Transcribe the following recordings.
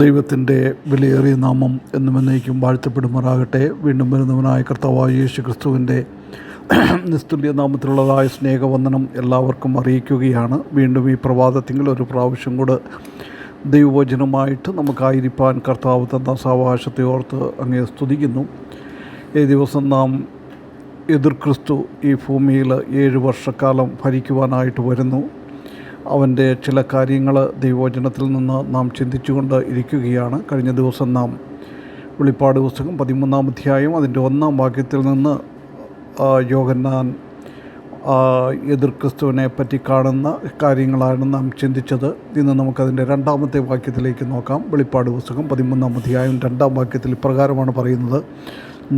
ദൈവത്തിൻ്റെ വിലയേറിയ നാമം എന്നും എന്നേക്കും വാഴ്ത്തപ്പെടുമാറാകട്ടെ. വീണ്ടും വരുന്നവനായ കർത്താവായ യേശു ക്രിസ്തുവിൻ്റെ നിസ്തുല്യ നാമത്തിലുള്ളതായ സ്നേഹവന്ദനം എല്ലാവർക്കും അറിയിക്കുകയാണ്. വീണ്ടും ഈ പ്രഭാതത്തിങ്കിൽ ഒരു പ്രാവശ്യം കൂടെ ദൈവവചനമായിട്ട് നമുക്കായിരിക്കാൻ കർത്താവ് തന്ന സാവകാശത്തെ ഓർത്ത് അങ്ങേ സ്തുതിക്കുന്നു. ഈ ദിവസം നാം എതിർ ക്രിസ്തു ഈ ഭൂമിയിൽ 7 വർഷക്കാലം ഭരിക്കുവാനായിട്ട് വരുന്നു. അവൻ്റെ ചില കാര്യങ്ങൾ ദൈവവചനത്തിൽ നിന്ന് നാം ചിന്തിച്ചുകൊണ്ട് ഇരിക്കുകയാണ്. കഴിഞ്ഞ ദിവസം നാം വെളിപ്പാട് പുസ്തകം 13-ാം അധ്യായം അതിൻ്റെ 1-ാം വാക്യത്തിൽ നിന്ന് യോഹന്നാൻ എതിർ ക്രിസ്തുവിനെ പറ്റി കാണുന്ന കാര്യങ്ങളാണ് നാം ചിന്തിച്ചത്. ഇന്ന് നമുക്കതിൻ്റെ 2-ാമത്തെ വാക്യത്തിലേക്ക് നോക്കാം. വെളിപ്പാട് പുസ്തകം 13-ാം അധ്യായം 2-ാം വാക്യത്തിൽ ഇപ്രകാരമാണ് പറയുന്നത്: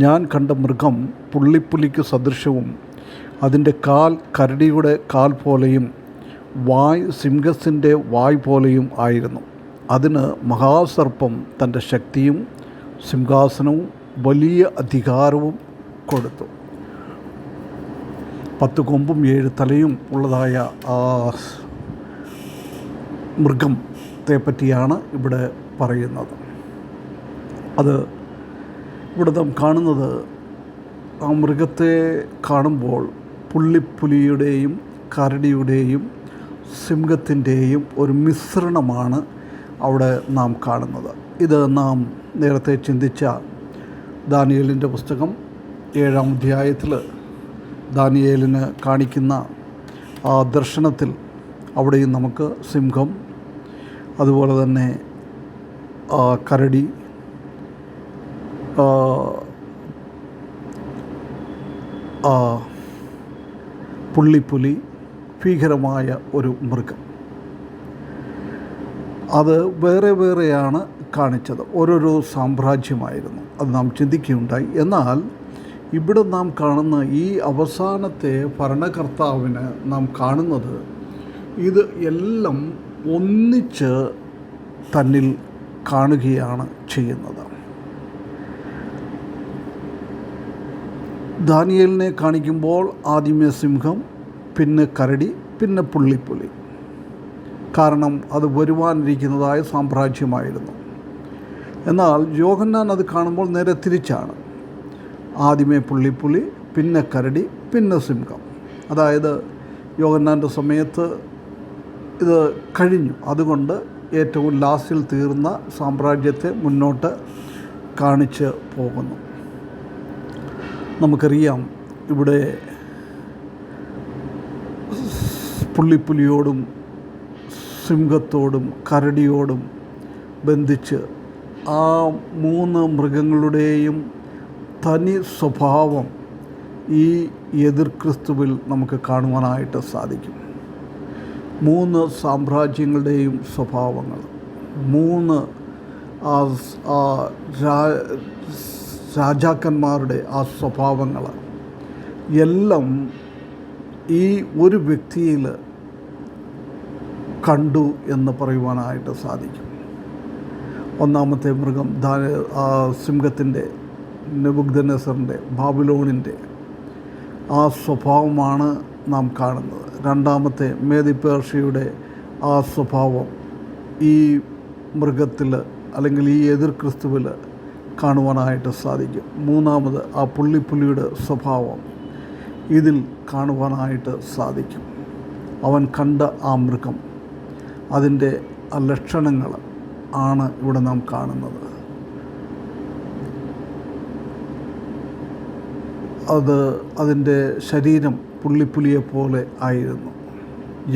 ഞാൻ കണ്ട മൃഗം പുള്ളിപ്പുലിക്ക് സദൃശവും അതിൻ്റെ കാൽ കരടിയുടെ കാൽ പോലെയും വായ് സിംഹത്തിൻ്റെ വായ് പോലെയും ആയിരുന്നു. അതിന് മഹാസർപ്പം തൻ്റെ ശക്തിയും സിംഹാസനവും വലിയ അധികാരവും കൊടുത്തു. 10 കൊമ്പും 7 തലയും ഉള്ളതായ ആ മൃഗത്തെ പറ്റിയാണ് ഇവിടെ പറയുന്നത്. അത് ഇവിടെ നാം കാണുന്നത്, ആ മൃഗത്തെ കാണുമ്പോൾ പുള്ളിപ്പുലിയുടെയും കരടിയുടെയും സിംഹത്തിൻ്റെയും ഒരു മിശ്രണമാണ് അവിടെ നാം കാണുന്നത്. ഇത് നാം നേരത്തെ ചിന്തിച്ച ദാനിയേലിൻ്റെ പുസ്തകം 7-ാം അധ്യായത്തിൽ ദാനിയേലിന് കാണിക്കുന്ന ആ ദർശനത്തിൽ അവിടെയും നമുക്ക് സിംഹം, അതുപോലെ തന്നെ കരടി, പുള്ളിപ്പുലി, ഭീകരമായ ഒരു മൃഗം, അത് വേറെ വേറെയാണ് കാണിച്ചത്. ഓരോരോ സാമ്രാജ്യമായിരുന്നു. അത് നാം ചിന്തിക്കുകയുണ്ടായി. എന്നാൽ ഇവിടെ നാം കാണുന്ന ഈ അവസാനത്തെ ഭരണകർത്താവിന് നാം കാണുന്നത് ഇത് എല്ലാം ഒന്നിച്ച് തന്നിൽ കാണുകയാണ് ചെയ്യുന്നത്. ദാനിയേലിനെ കാണിക്കുമ്പോൾ ആദ്യമേ സിംഹം, പിന്നെ കരടി, പിന്നെ പുള്ളിപ്പുലി. കാരണം അത് വരുവാനിരിക്കുന്നതായ സാമ്രാജ്യമായിരുന്നു. എന്നാൽ യോഹന്നാൻ അത് കാണുമ്പോൾ നേരെ തിരിച്ചാണ്. ആദ്യമേ പുള്ളിപ്പുലി, പിന്നെ കരടി, പിന്നെ സിംഹം. അതായത് യോഹന്നാൻ്റെ സമയത്ത് ഇത് കഴിഞ്ഞു. അതുകൊണ്ട് ഏറ്റവും ലാസ്റ്റിൽ തീർന്ന സാമ്രാജ്യത്തെ മുന്നോട്ട് കാണിച്ച് പോകുന്നു. നമുക്കറിയാം, ഇവിടെ പുള്ളിപ്പുലിയോടും സിംഹത്തോടും കരടിയോടും ബന്ധിച്ച് ആ 3 മൃഗങ്ങളുടെയും തനി സ്വഭാവം ഈ എതിർ ക്രിസ്തുവിൽ നമുക്ക് കാണുവാനായിട്ട് സാധിക്കും. 3 സാമ്രാജ്യങ്ങളുടെയും സ്വഭാവങ്ങൾ, 3 രാജാക്കന്മാരുടെ ആ സ്വഭാവങ്ങൾ എല്ലാം ഈ ഒരു വ്യക്തിയിൽ കണ്ടു എന്ന് പറയുവാനായിട്ട് സാധിക്കും. 1-ാമത്തെ മൃഗം സിംഹത്തിൻ്റെ, നെബൂഖദ്നേസറിൻ്റെ, ബാബിലോണിൻ്റെ ആ സ്വഭാവമാണ് നാം കാണുന്നത്. 2-ാമത്തെ മേദിപേർഷ്യയുടെ ആ സ്വഭാവം ഈ മൃഗത്തിൽ അല്ലെങ്കിൽ ഈ എതിർ ക്രിസ്തുവിൽ കാണുവാനായിട്ട് സാധിക്കും. 3-ാമത് ആ പുള്ളിപ്പുലിയുടെ സ്വഭാവം ഇതിൽ കാണുവാനായിട്ട് സാധിക്കും. അവൻ കണ്ട ആ മൃഗം, അതിൻ്റെ ആ ലക്ഷണങ്ങൾ ആണ് ഇവിടെ നാം കാണുന്നത്. അതിൻ്റെ ശരീരം പുള്ളിപ്പുലിയെപ്പോലെ ആയിരുന്നു.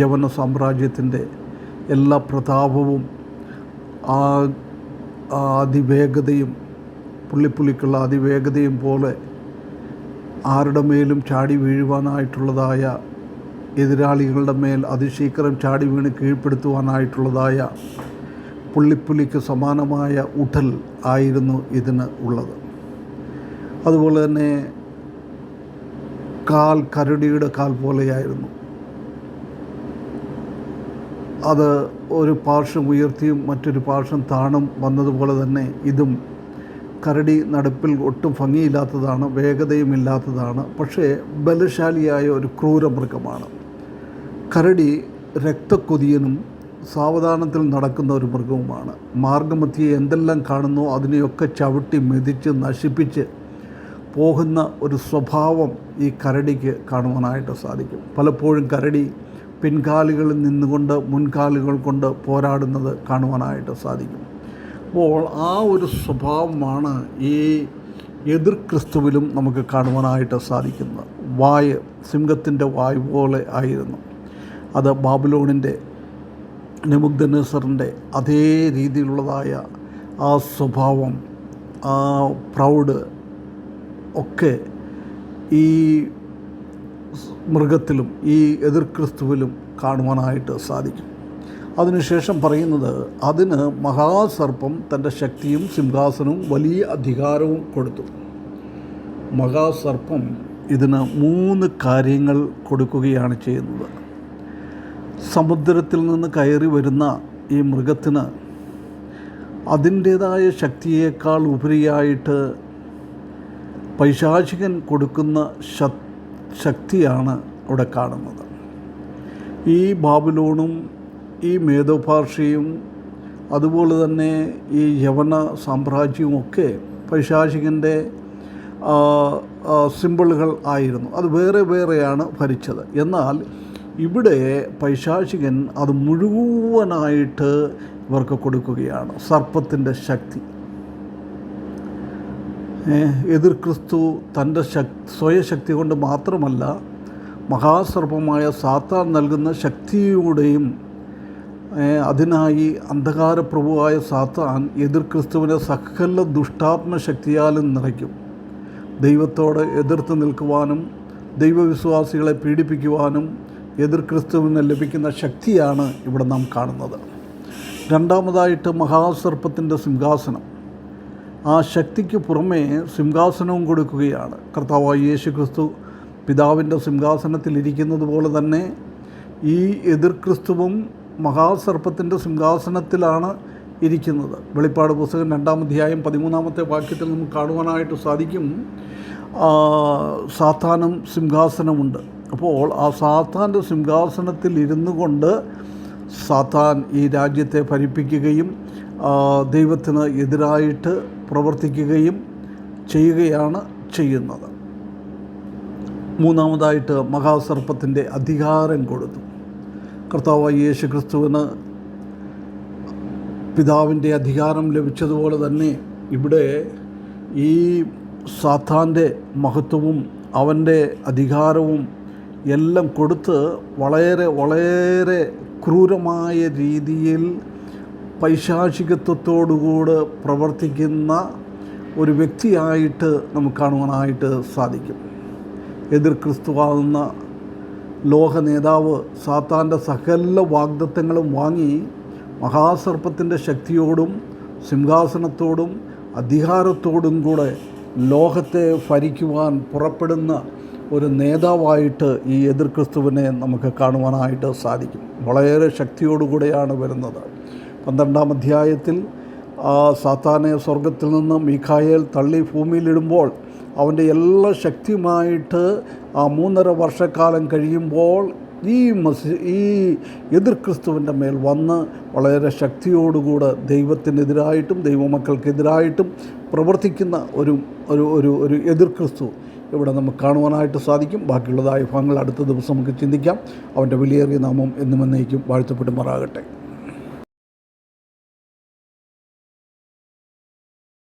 യവന സാമ്രാജ്യത്തിൻ്റെ എല്ലാ പ്രതാപവും അതിവേഗതയും, പുള്ളിപ്പുലിക്കുള്ള അതിവേഗതയും പോലെ ആരുടെ മേലും ചാടി വീഴുവാനായിട്ടുള്ളതായ, എതിരാളികളുടെ മേൽ അതിശീഘ്രം ചാടി വീണ് കീഴ്പ്പെടുത്തുവാനായിട്ടുള്ളതായ പുള്ളിപ്പുലിക്ക് സമാനമായ ഉടൽ ആയിരുന്നു ഇതിന് ഉള്ളത്. അതുപോലെ തന്നെ കാൽ കരടിയുടെ കാൽ പോലെയായിരുന്നു. അത് ഒരു പാർശ്വം ഉയർത്തിയും മറ്റൊരു പാർശ്വം താണും വന്നതുപോലെ തന്നെ ഇതും കരടി നടപ്പിൽ ഒട്ടും ഭംഗിയില്ലാത്തതാണ്, വേഗതയും ഇല്ലാത്തതാണ്. പക്ഷേ ബലശാലിയായ ഒരു ക്രൂരമൃഗമാണ്. കരടി രക്തക്കൊതിയനും സാവധാനത്തിൽ നടക്കുന്ന ഒരു മൃഗവുമാണ്. മാർഗമധ്യേ എന്തെല്ലാം കാണുന്നോ അതിനെയൊക്കെ ചവിട്ടി മെതിച്ച് നശിപ്പിച്ച് പോകുന്ന ഒരു സ്വഭാവം ഈ കരടിക്ക് കാണുവാനായിട്ട് സാധിക്കും. പലപ്പോഴും കരടി പിൻകാലുകളിൽ നിന്നുകൊണ്ട് മുൻകാലുകൾ കൊണ്ട് പോരാടുന്നത് കാണുവാനായിട്ട് സാധിക്കും. അപ്പോൾ ആ ഒരു സ്വഭാവമാണ് ഈ എതിർ ക്രിസ്തുവിലും നമുക്ക് കാണുവാനായിട്ട് സാധിക്കുന്നത്. വായ് സിംഹത്തിൻ്റെ വായ് പോലെ ആയിരുന്നു. അത് ബാബിലോണിൻ്റെ നെബൂഖദ്നേസറിൻ്റെ അതേ രീതിയിലുള്ളതായ ആ സ്വഭാവം, ആ പ്രൗഡ് ഒക്കെ ഈ മൃഗത്തിലും ഈ എതിർ ക്രിസ്തുവിലും കാണുവാനായിട്ട് സാധിക്കും. അതിനുശേഷം പറയുന്നത്, അതിന് മഹാസർപ്പം തൻ്റെ ശക്തിയും സിംഹാസനവും വലിയ അധികാരവും കൊടുത്തു. മഹാസർപ്പം ഇതിന് 3 കാര്യങ്ങൾ കൊടുക്കുകയാണ് ചെയ്യുന്നത്. സമുദ്രത്തിൽ നിന്ന് കയറി വരുന്ന ഈ മൃഗത്തിന് അതിൻ്റേതായ ശക്തിയേക്കാൾ ഉപരിയായിട്ട് പൈശാചികൻ കൊടുക്കുന്ന ശക്തിയാണ് അവിടെ കാണുന്നത്. ഈ ബാബിലോണും ഈ മേദോപാർഷ്യയും അതുപോലെ തന്നെ ഈ യവന സാമ്രാജ്യവുമൊക്കെ പൈശാചികൻ്റെ സിമ്പിളുകൾ ആയിരുന്നു. അത് വേറെ വേറെയാണ് ഭരിച്ചത്. എന്നാൽ ഇവിടെ പൈശാചികൻ അത് മുഴുവനായിട്ട് ഇവർക്ക് കൊടുക്കുകയാണ്. സർപ്പത്തിൻ്റെ ശക്തി. എതിർ ക്രിസ്തു തൻ്റെ സ്വയശക്തി കൊണ്ട് മാത്രമല്ല, മഹാസർപ്പമായ സാത്താൻ നൽകുന്ന ശക്തിയുടെയും അതിനായി അന്ധകാരപ്രഭുവായ സാത്താൻ എതിർ ക്രിസ്തുവിനെ സകല ദുഷ്ടാത്മശക്തിയാലും നിറയ്ക്കും. ദൈവത്തോട് എതിർത്ത് നിൽക്കുവാനും ദൈവവിശ്വാസികളെ പീഡിപ്പിക്കുവാനും എതിർ ക്രിസ്തുവിന് ലഭിക്കുന്ന ശക്തിയാണ് ഇവിടെ നാം കാണുന്നത്. രണ്ടാമതായിട്ട് മഹാസർപ്പത്തിൻ്റെ സിംഹാസനം. ആ ശക്തിക്ക് പുറമേ സിംഹാസനവും കൊടുക്കുകയാണ്. കർത്താവായ യേശു ക്രിസ്തു പിതാവിൻ്റെ സിംഹാസനത്തിലിരിക്കുന്നത് പോലെ തന്നെ ഈ എതിർ ക്രിസ്തുവും മഹാസർപ്പത്തിൻ്റെ സിംഹാസനത്തിലാണ് ഇരിക്കുന്നത്. വെളിപ്പാട് പുസ്തകം 2-ാം അധ്യായം 13-ാമത്തെ വാക്യത്തിൽ നമുക്ക് കാണുവാനായിട്ട് സാധിക്കും. സാത്താനും സിംഹാസനമുണ്ട്. അപ്പോൾ ആ സാത്താൻ്റെ സിംഹാസനത്തിൽ ഇരുന്നു കൊണ്ട് സാത്താൻ ഈ രാജ്യത്തെ ഭരിപ്പിക്കുകയും ദൈവത്തിന് എതിരായിട്ട് പ്രവർത്തിക്കുകയും ചെയ്യുകയാണ് ചെയ്യുന്നത്. മൂന്നാമതായിട്ട് മഹാസർപ്പത്തിൻ്റെ അധികാരം കൊടുത്തു. കർത്താവായ യേശു ക്രിസ്തുവിന് പിതാവിൻ്റെ അധികാരം ലഭിച്ചതുപോലെ തന്നെ ഇവിടെ ഈ സാത്താൻ്റെ മഹത്വവും അവൻ്റെ അധികാരവും എല്ലാം കൊടുത്ത് വളരെ വളരെ ക്രൂരമായ രീതിയിൽ പൈശാചികത്വത്തോടുകൂടെ പ്രവർത്തിക്കുന്ന ഒരു വ്യക്തിയായിട്ട് നമുക്ക് കാണുവാനായിട്ട് സാധിക്കും. എതിർ ക്രിസ്തുവാകുന്ന ലോക നേതാവ് സാത്താൻ്റെ സകല വാഗ്ദത്തങ്ങളും വാങ്ങി മഹാസർപ്പത്തിൻ്റെ ശക്തിയോടും സിംഹാസനത്തോടും അധികാരത്തോടും കൂടെ ലോകത്തെ ഭരിക്കുവാൻ പുറപ്പെടുന്ന ഒരു നേതാവായിട്ട് ഈ എതിർ ക്രിസ്തുവിനെ നമുക്ക് കാണുവാനായിട്ട് സാധിക്കും. വളരെ ശക്തിയോടുകൂടെയാണ് വരുന്നത്. 12-ാം അധ്യായത്തിൽ സാത്താനെ സ്വർഗത്തിൽ നിന്ന് മീഖായേൽ തള്ളി ഭൂമിയിലിടുമ്പോൾ അവൻ്റെ എല്ലാ ശക്തിയുമായിട്ട് ആ 3.5 വർഷക്കാലം കഴിയുമ്പോൾ ഈ എതിർ ക്രിസ്തുവിൻ്റെ മേൽ വന്ന് വളരെ ശക്തിയോടുകൂടെ ദൈവത്തിനെതിരായിട്ടും ദൈവമക്കൾക്കെതിരായിട്ടും പ്രവർത്തിക്കുന്ന ഒരു എതിർ ക്രിസ്തു ഇവിടെ നമുക്ക് കാണുവാനായിട്ട് സാധിക്കും. ബാക്കിയുള്ളതായ ഭാഗങ്ങൾ അടുത്ത ദിവസം നമുക്ക് ചിന്തിക്കാം. അവൻ്റെ വിലയേറിയ നാമം എന്നും എന്നേക്കും വാഴ്ത്തപ്പെടുമാറാകട്ടെ.